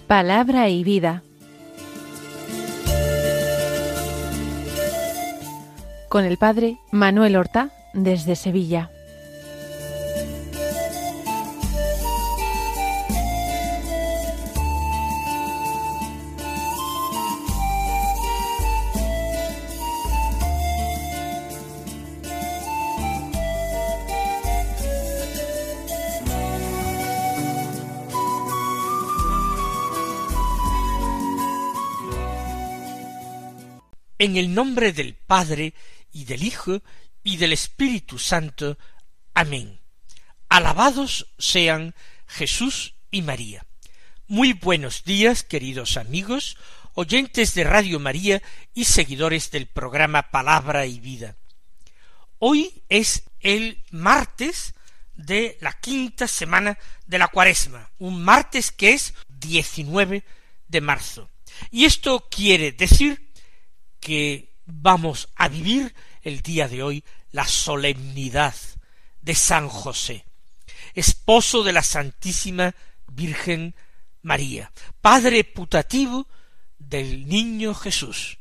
Palabra y vida. Con el padre Manuel Horta, desde Sevilla. En el nombre del Padre, y del Hijo, y del Espíritu Santo. Amén. Alabados sean Jesús y María. Muy buenos días, queridos amigos, oyentes de Radio María y seguidores del programa Palabra y Vida. Hoy es el martes de la quinta semana de la Cuaresma, un martes que es 19 de marzo. Y esto quiere decir que vamos a vivir el día de hoy la solemnidad de San José, esposo de la Santísima Virgen María, padre putativo del niño Jesús.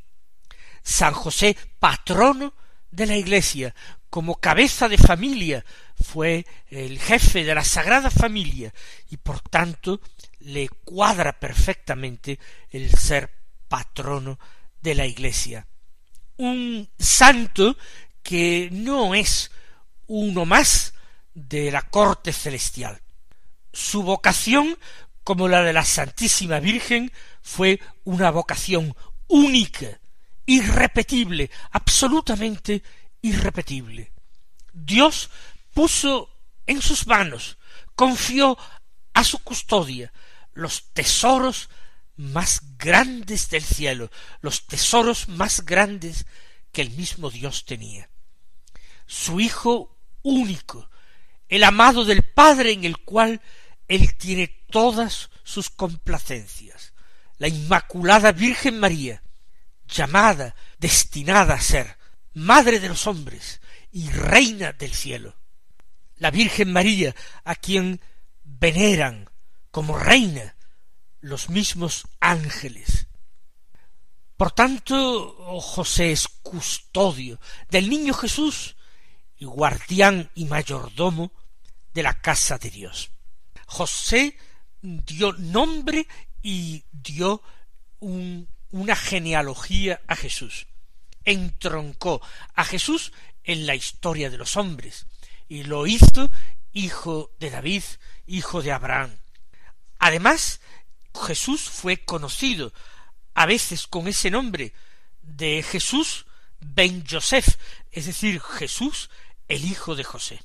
San José, patrono de la Iglesia, como cabeza de familia, fue el jefe de la Sagrada Familia y por tanto le cuadra perfectamente el ser patrono de la Iglesia. Un santo que no es uno más de la corte celestial. Su vocación, como la de la Santísima Virgen, fue una vocación única, irrepetible, absolutamente irrepetible. Dios puso en sus manos, confió a su custodia los tesoros más grandes del cielo, los tesoros más grandes que el mismo Dios tenía. Su Hijo único, el amado del Padre, en el cual Él tiene todas sus complacencias, la Inmaculada Virgen María, llamada, destinada a ser Madre de los hombres y Reina del cielo. La Virgen María, a quien veneran como Reina los mismos ángeles. Por tanto, José es custodio del niño Jesús y guardián y mayordomo de la casa de Dios. José dio nombre y dio una genealogía a Jesús. Entroncó a Jesús en la historia de los hombres y lo hizo hijo de David, hijo de Abraham. Además, Jesús fue conocido a veces con ese nombre de Jesús ben Yosef, es decir, Jesús el hijo de José.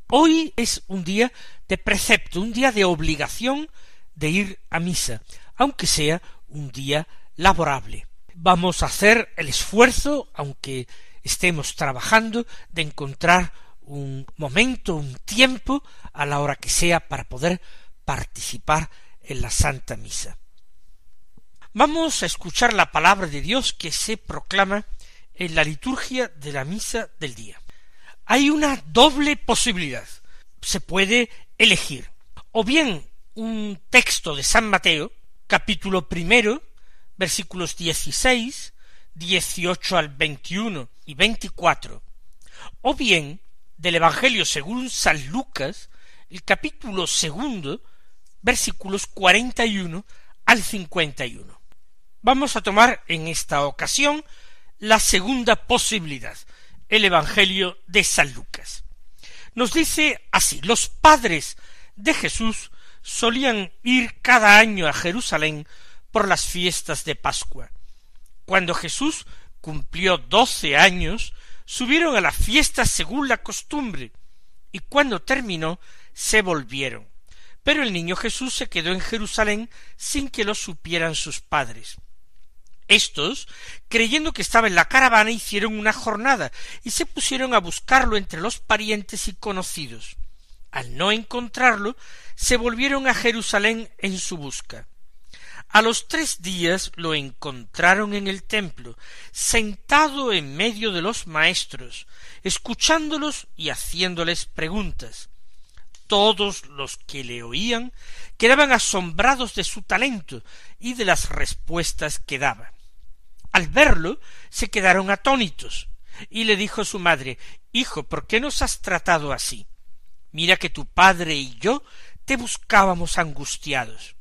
Hoy es un día de precepto, un día de obligación de ir a misa, aunque sea un día laborable. Vamos a hacer el esfuerzo, aunque estemos trabajando, de encontrar un momento, un tiempo, a la hora que sea, para poder participar en la Santa Misa. Vamos a escuchar la palabra de Dios que se proclama en la liturgia de la misa del día. Hay una doble posibilidad. Se puede elegir o bien un texto de San Mateo, capítulo 1, versículos 16, 18 al 21 y 24, o bien del Evangelio según San Lucas, el capítulo 2, versículos 41 al 51. Vamos a tomar en esta ocasión la segunda posibilidad, el Evangelio de San Lucas. Nos dice así: los padres de Jesús solían ir cada año a Jerusalén por las fiestas de Pascua. Cuando Jesús cumplió 12 años, subieron a la fiesta según la costumbre, y cuando terminó, se volvieron. Pero el niño Jesús se quedó en Jerusalén sin que lo supieran sus padres. Estos, creyendo que estaba en la caravana, hicieron una jornada y se pusieron a buscarlo entre los parientes y conocidos. Al no encontrarlo, se volvieron a Jerusalén en su busca. A los 3 días lo encontraron en el templo, sentado en medio de los maestros, escuchándolos y haciéndoles preguntas. Todos los que le oían quedaban asombrados de su talento y de las respuestas que daba. Al verlo, se quedaron atónitos, y le dijo a su madre: «Hijo, ¿por qué nos has tratado así? Mira que tu padre y yo te buscábamos angustiados».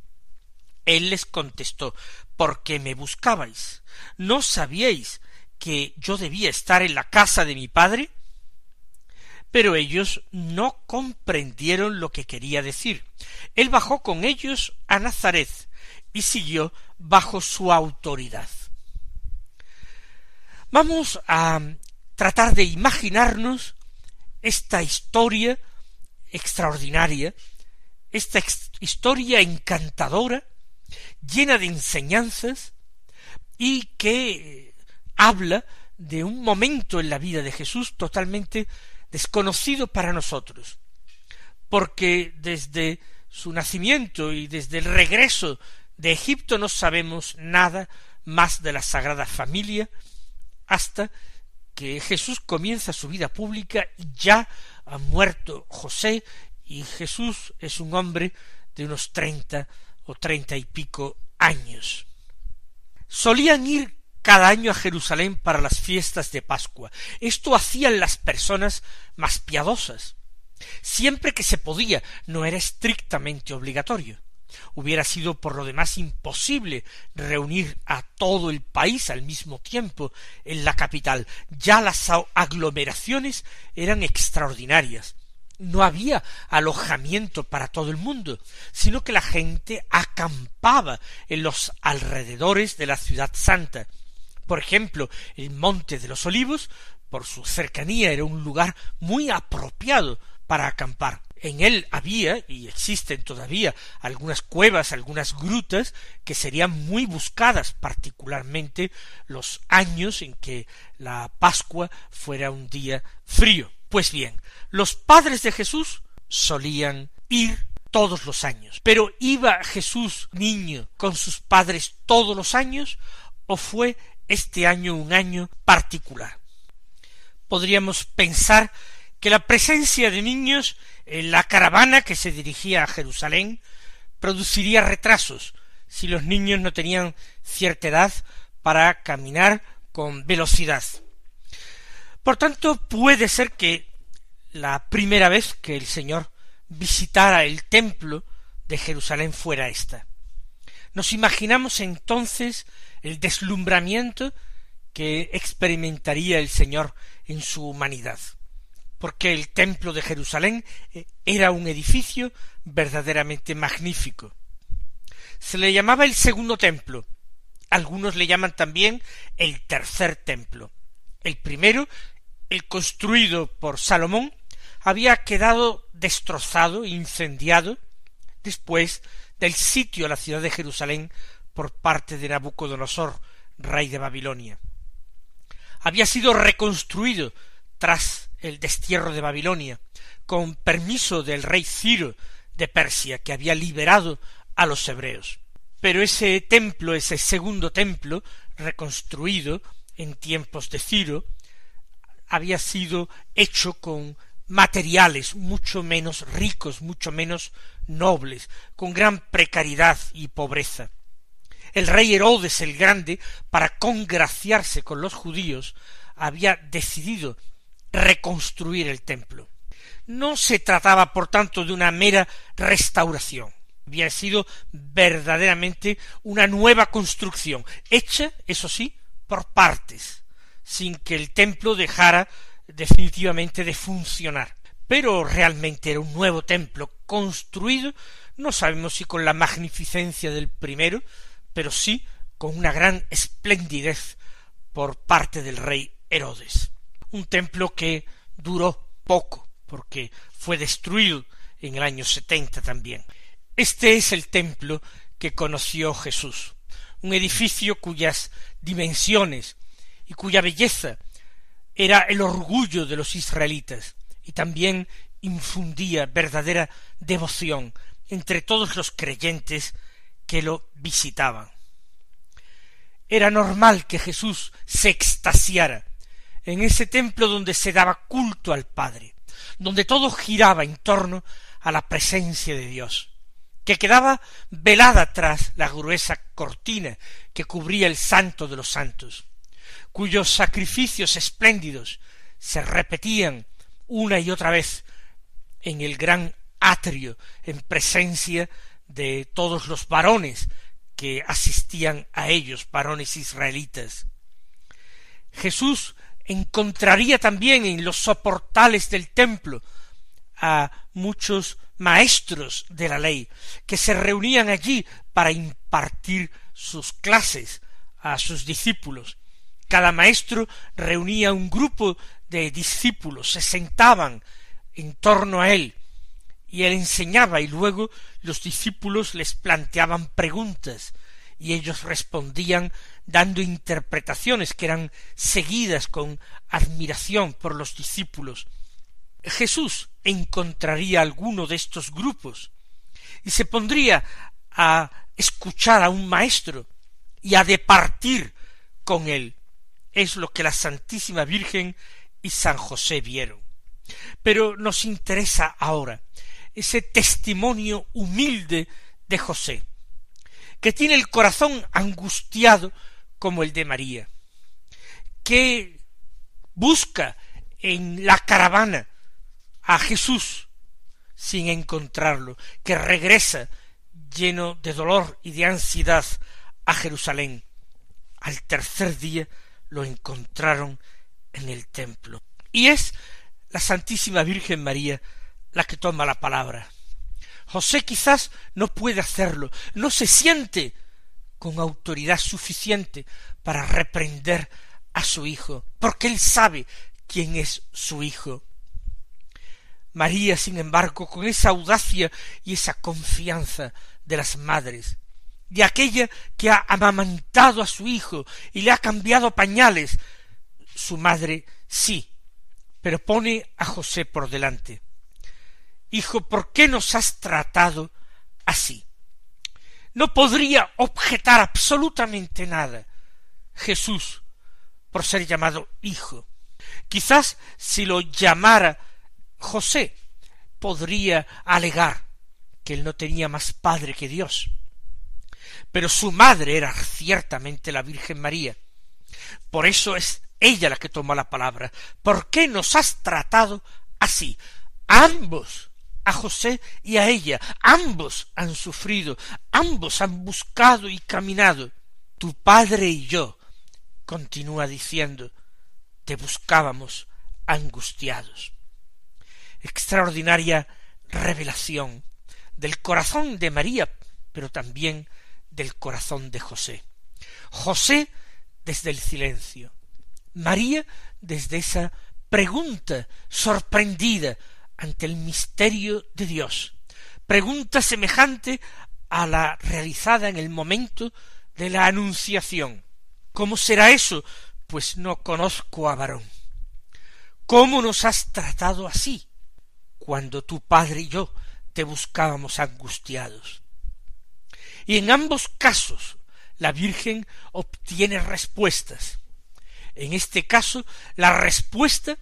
Él les contestó: «¿Por qué me buscabais? ¿No sabíais que yo debía estar en la casa de mi padre?». Pero ellos no comprendieron lo que quería decir. Él bajó con ellos a Nazaret y siguió bajo su autoridad. Vamos a tratar de imaginarnos esta historia extraordinaria, esta historia encantadora, llena de enseñanzas, y que habla de un momento en la vida de Jesús totalmente desconocido para nosotros, porque desde su nacimiento y desde el regreso de Egipto no sabemos nada más de la Sagrada Familia hasta que Jesús comienza su vida pública y ya ha muerto José, y Jesús es un hombre de unos 30 o 30 y pico años. Solían ir cada año a Jerusalén para las fiestas de Pascua. Esto hacían las personas más piadosas. Siempre que se podía, no era estrictamente obligatorio. Hubiera sido por lo demás imposible reunir a todo el país al mismo tiempo en la capital. Ya las aglomeraciones eran extraordinarias. No había alojamiento para todo el mundo, sino que la gente acampaba en los alrededores de la ciudad santa. Por ejemplo, el Monte de los Olivos, por su cercanía, era un lugar muy apropiado para acampar. En él había, y existen todavía, algunas cuevas, algunas grutas, que serían muy buscadas, particularmente los años en que la Pascua fuera un día frío. Pues bien, los padres de Jesús solían ir todos los años. Pero ¿iba Jesús niño con sus padres todos los años, o fue este año un año particular? Podríamos pensar que la presencia de niños en la caravana que se dirigía a Jerusalén produciría retrasos si los niños no tenían cierta edad para caminar con velocidad. Por tanto, puede ser que la primera vez que el Señor visitara el templo de Jerusalén fuera esta. Nos imaginamos entonces el deslumbramiento que experimentaría el Señor en su humanidad, porque el templo de Jerusalén era un edificio verdaderamente magnífico. Se le llamaba el segundo templo, algunos le llaman también el tercer templo. El primero, el construido por Salomón, había quedado destrozado, incendiado, después del sitio a la ciudad de Jerusalén por parte de Nabucodonosor, rey de Babilonia. Había sido reconstruido tras el destierro de Babilonia, con permiso del rey Ciro de Persia, que había liberado a los hebreos. Pero ese templo, ese segundo templo, reconstruido en tiempos de Ciro, había sido hecho con materiales mucho menos ricos, mucho menos nobles, con gran precariedad y pobreza. El rey Herodes el Grande, para congraciarse con los judíos, había decidido reconstruir el templo. No se trataba, por tanto, de una mera restauración. Había sido verdaderamente una nueva construcción, hecha, eso sí, por partes, sin que el templo dejara definitivamente de funcionar. Pero realmente era un nuevo templo construido, no sabemos si con la magnificencia del primero, pero sí con una gran esplendidez por parte del rey Herodes. Un templo que duró poco, porque fue destruido en el año 70 también. Este es el templo que conoció Jesús, un edificio cuyas dimensiones y cuya belleza era el orgullo de los israelitas, y también infundía verdadera devoción entre todos los creyentes que lo visitaban. Era normal que Jesús se extasiara en ese templo donde se daba culto al Padre, donde todo giraba en torno a la presencia de Dios, que quedaba velada tras la gruesa cortina que cubría el Santo de los Santos, cuyos sacrificios espléndidos se repetían una y otra vez en el gran atrio en presencia de todos los varones que asistían a ellos, varones israelitas. Jesús encontraría también en los soportales del templo a muchos maestros de la ley que se reunían allí para impartir sus clases a sus discípulos. Cada maestro reunía un grupo de discípulos, se sentaban en torno a él y él enseñaba, y luego los discípulos les planteaban preguntas y ellos respondían dando interpretaciones que eran seguidas con admiración por los discípulos. Jesús encontraría alguno de estos grupos y se pondría a escuchar a un maestro y a departir con él. Es lo que la Santísima Virgen y San José vieron. Pero nos interesa ahora ese testimonio humilde de José, que tiene el corazón angustiado como el de María, que busca en la caravana a Jesús sin encontrarlo, que regresa lleno de dolor y de ansiedad a Jerusalén. Al tercer día lo encontraron en el templo. Y es la Santísima Virgen María la que toma la palabra. José quizás no puede hacerlo, no se siente con autoridad suficiente para reprender a su hijo, porque él sabe quién es su hijo. María, sin embargo, con esa audacia y esa confianza de las madres, de aquella que ha amamantado a su hijo y le ha cambiado pañales, su madre sí, pero pone a José por delante. Hijo, ¿por qué nos has tratado así? No podría objetar absolutamente nada Jesús por ser llamado hijo. Quizás si lo llamara José, podría alegar que él no tenía más padre que Dios. Pero su madre era ciertamente la Virgen María. Por eso es ella la que toma la palabra. ¿Por qué nos has tratado así? Ambos, a José y a ella, ambos han sufrido, ambos han buscado y caminado. Tu padre y yo, continúa diciendo, te buscábamos angustiados. Extraordinaria revelación del corazón de María, pero también del corazón de José. José desde el silencio, María desde esa pregunta sorprendida ante el misterio de Dios, pregunta semejante a la realizada en el momento de la anunciación. ¿Cómo será eso? Pues no conozco a varón. ¿Cómo nos has tratado así, cuando tu padre y yo te buscábamos angustiados? Y en ambos casos la Virgen obtiene respuestas. En este caso, la respuesta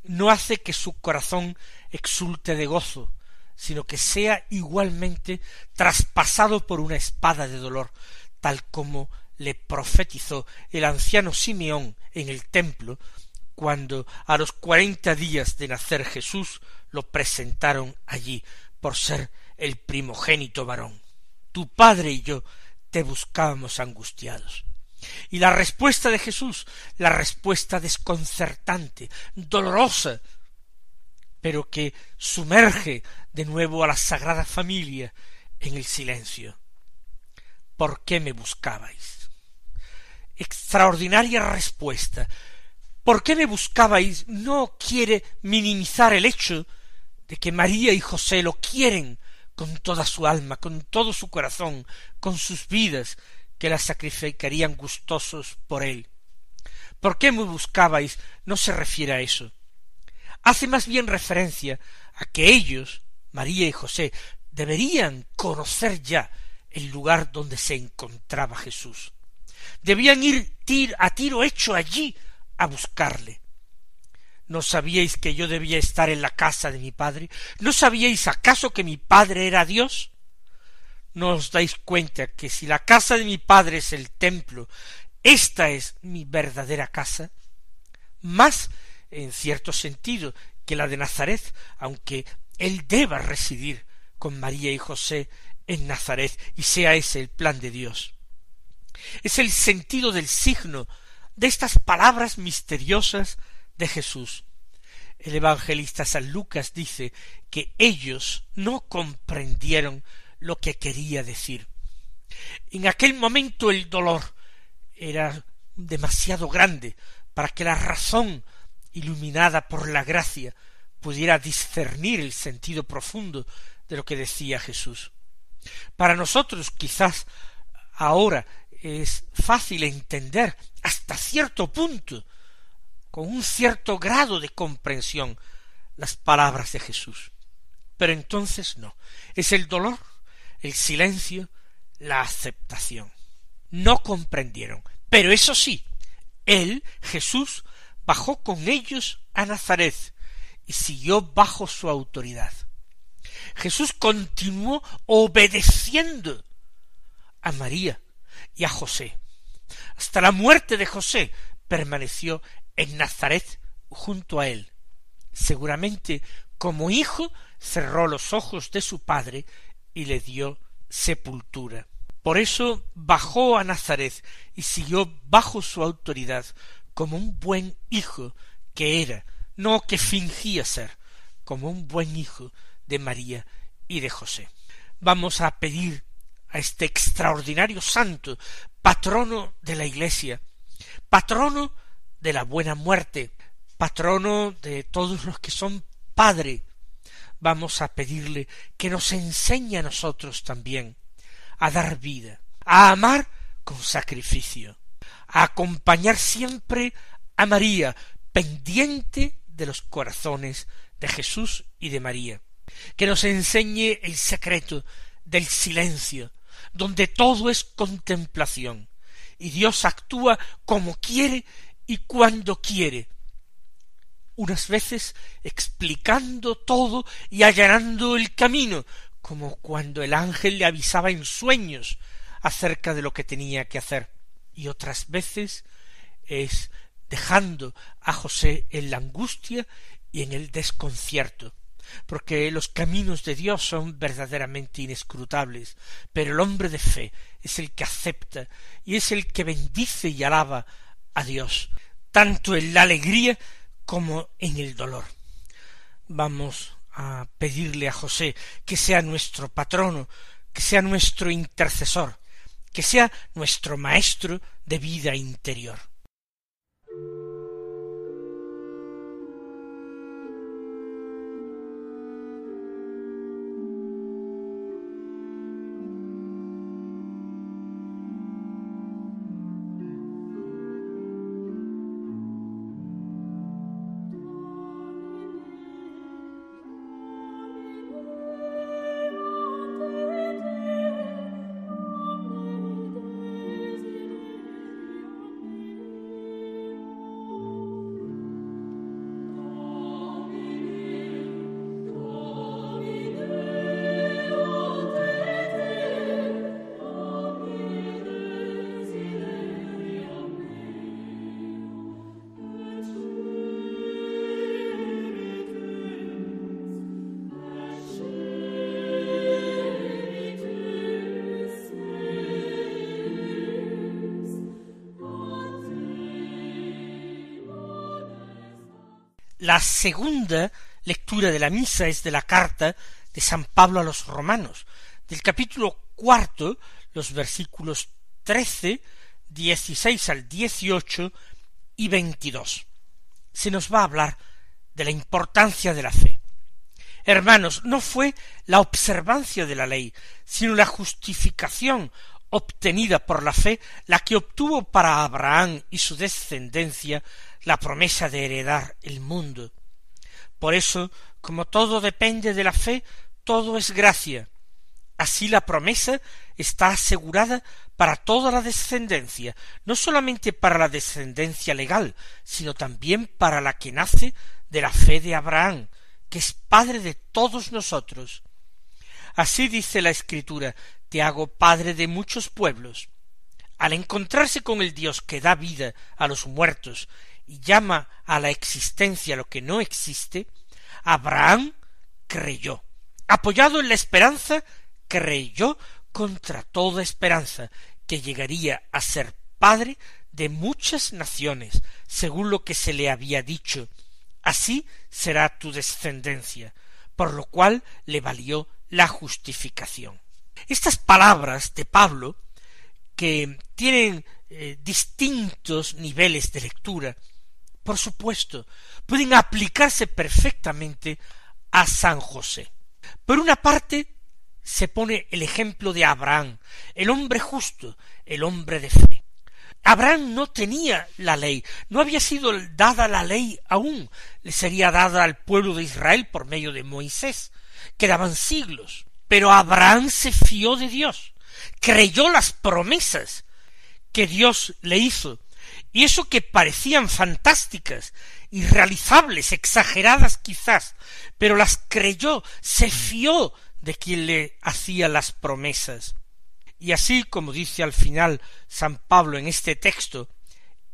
no hace que su corazón exulte de gozo, sino que sea igualmente traspasado por una espada de dolor, tal como le profetizó el anciano Simeón en el templo, cuando a los 40 días de nacer Jesús lo presentaron allí por ser el primogénito varón. Tu padre y yo te buscábamos angustiados. Y la respuesta de Jesús, la respuesta desconcertante, dolorosa, pero que sumerge de nuevo a la Sagrada Familia en el silencio. ¿Por qué me buscabais? Extraordinaria respuesta. ¿Por qué me buscabais? No quiere minimizar el hecho de que María y José lo quieren con toda su alma, con todo su corazón, con sus vidas, que la sacrificarían gustosos por él. ¿Por qué me buscabais? No se refiere a eso. Hace más bien referencia a que ellos, María y José, deberían conocer ya el lugar donde se encontraba Jesús. Debían ir a tiro hecho allí a buscarle. ¿No sabíais que yo debía estar en la casa de mi padre? ¿No sabíais acaso que mi padre era Dios? ¿No os dais cuenta que si la casa de mi padre es el templo, esta es mi verdadera casa? Más, en cierto sentido, que la de Nazaret, aunque él deba residir con María y José en Nazaret, y sea ese el plan de Dios. Es el sentido del signo de estas palabras misteriosas de Jesús. El evangelista San Lucas dice que ellos no comprendieron lo que quería decir. En aquel momento el dolor era demasiado grande para que la razón, iluminada por la gracia, pudiera discernir el sentido profundo de lo que decía Jesús. Para nosotros quizás ahora es fácil entender hasta cierto punto, con un cierto grado de comprensión, las palabras de Jesús. Pero entonces no, es el dolor, el silencio, la aceptación. No comprendieron, pero eso sí, él, Jesús, bajó con ellos a Nazaret y siguió bajo su autoridad. Jesús continuó obedeciendo a María y a José. Hasta la muerte de José permaneció en Nazaret junto a él. Seguramente como hijo cerró los ojos de su padre y le dio sepultura. Por eso bajó a Nazaret y siguió bajo su autoridad como un buen hijo que era, no que fingía ser, como un buen hijo de María y de José. Vamos a pedir a este extraordinario santo, patrono de la Iglesia, patrono de la buena muerte, patrono de todos los que son padre. Vamos a pedirle que nos enseñe a nosotros también a dar vida, a amar con sacrificio, a acompañar siempre a María, pendiente de los corazones de Jesús y de María, que nos enseñe el secreto del silencio, donde todo es contemplación, y Dios actúa como quiere y cuando quiere, unas veces explicando todo y allanando el camino, como cuando el ángel le avisaba en sueños acerca de lo que tenía que hacer, y otras veces es dejando a José en la angustia y en el desconcierto, porque los caminos de Dios son verdaderamente inescrutables, pero el hombre de fe es el que acepta y es el que bendice y alaba a Dios, tanto en la alegría como en el dolor. Vamos a pedirle a José que sea nuestro patrono, que sea nuestro intercesor, que sea nuestro maestro de vida interior. La segunda lectura de la misa es de la carta de San Pablo a los Romanos, del capítulo 4, los versículos 13, 16 al 18 y 22. Se nos va a hablar de la importancia de la fe. Hermanos, no fue la observancia de la ley, sino la justificación obtenida por la fe la que obtuvo para Abraham y su descendencia la promesa de heredar el mundo. Por eso, como todo depende de la fe, todo es gracia, Así la promesa está asegurada para toda la descendencia, no solamente para la descendencia legal, sino también para la que nace de la fe de Abraham, que es padre de todos nosotros. Así dice la Escritura: te hago padre de muchos pueblos. Al encontrarse con el Dios que da vida a los muertos y llama a la existencia lo que no existe, Abraham creyó. Apoyado en la esperanza, creyó contra toda esperanza que llegaría a ser padre de muchas naciones, según lo que se le había dicho: así será tu descendencia, por lo cual le valió la justificación. Estas palabras de Pablo, que tienen distintos niveles de lectura, por supuesto, pueden aplicarse perfectamente a San José. Por una parte, se pone el ejemplo de Abraham, el hombre justo, el hombre de fe. Abraham no tenía la ley, no había sido dada la ley aún, le sería dada al pueblo de Israel por medio de Moisés. Quedaban siglos, pero Abraham se fió de Dios, creyó las promesas que Dios le hizo, y eso que parecían fantásticas, irrealizables, exageradas quizás, pero las creyó, se fió de quien le hacía las promesas. Y así, como dice al final San Pablo en este texto,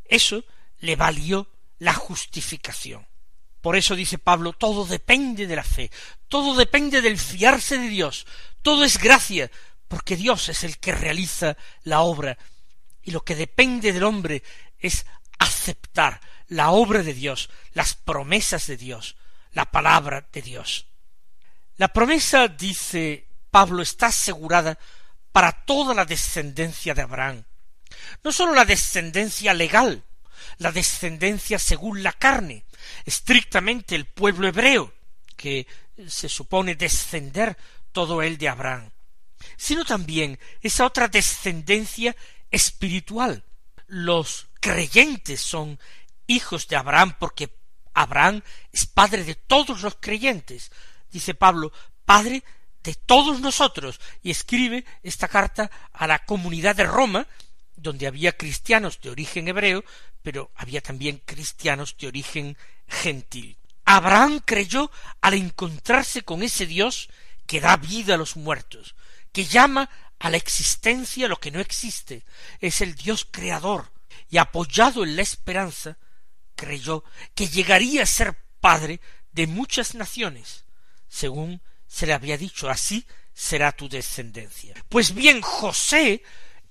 eso le valió la justificación. Por eso dice Pablo: todo depende de la fe, todo depende del fiarse de Dios, todo es gracia, porque Dios es el que realiza la obra, y lo que depende del hombre es aceptar la obra de Dios, las promesas de Dios, la palabra de Dios. La promesa, dice Pablo, está asegurada para toda la descendencia de Abraham. No sólo la descendencia legal, la descendencia según la carne, estrictamente el pueblo hebreo, que se supone descender todo él de Abraham, sino también esa otra descendencia espiritual. Los creyentes son hijos de Abraham porque Abraham es padre de todos los creyentes. Dice Pablo: padre de todos nosotros, y escribe esta carta a la comunidad de Roma, donde había cristianos de origen hebreo, pero había también cristianos de origen gentil. Abraham creyó al encontrarse con ese Dios que da vida a los muertos, que llama a la existencia lo que no existe, es el Dios creador, y apoyado en la esperanza, creyó que llegaría a ser padre de muchas naciones, según se le había dicho: así será tu descendencia. Pues bien, José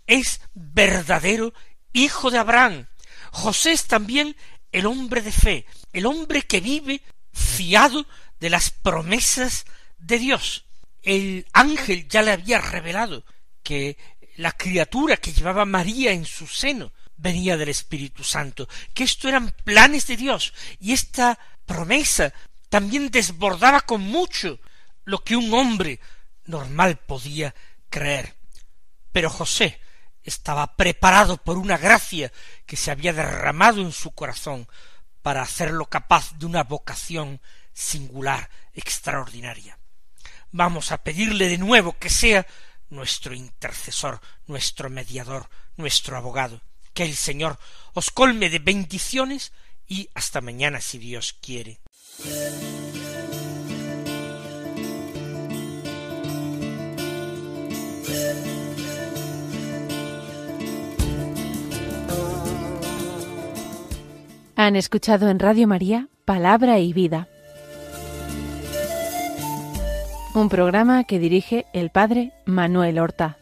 es verdadero hijo de Abraham. José es también el hombre de fe, el hombre que vive fiado de las promesas de Dios. El ángel ya le había revelado que la criatura que llevaba María en su seno venía del Espíritu Santo, que esto eran planes de Dios, y esta promesa también desbordaba con mucho lo que un hombre normal podía creer. Pero José estaba preparado por una gracia que se había derramado en su corazón para hacerlo capaz de una vocación singular, extraordinaria. Vamos a pedirle de nuevo que sea nuestro intercesor, nuestro mediador, nuestro abogado. Que el Señor os colme de bendiciones y hasta mañana si Dios quiere. Han escuchado en Radio María Palabra y Vida, un programa que dirige el Padre Manuel Horta.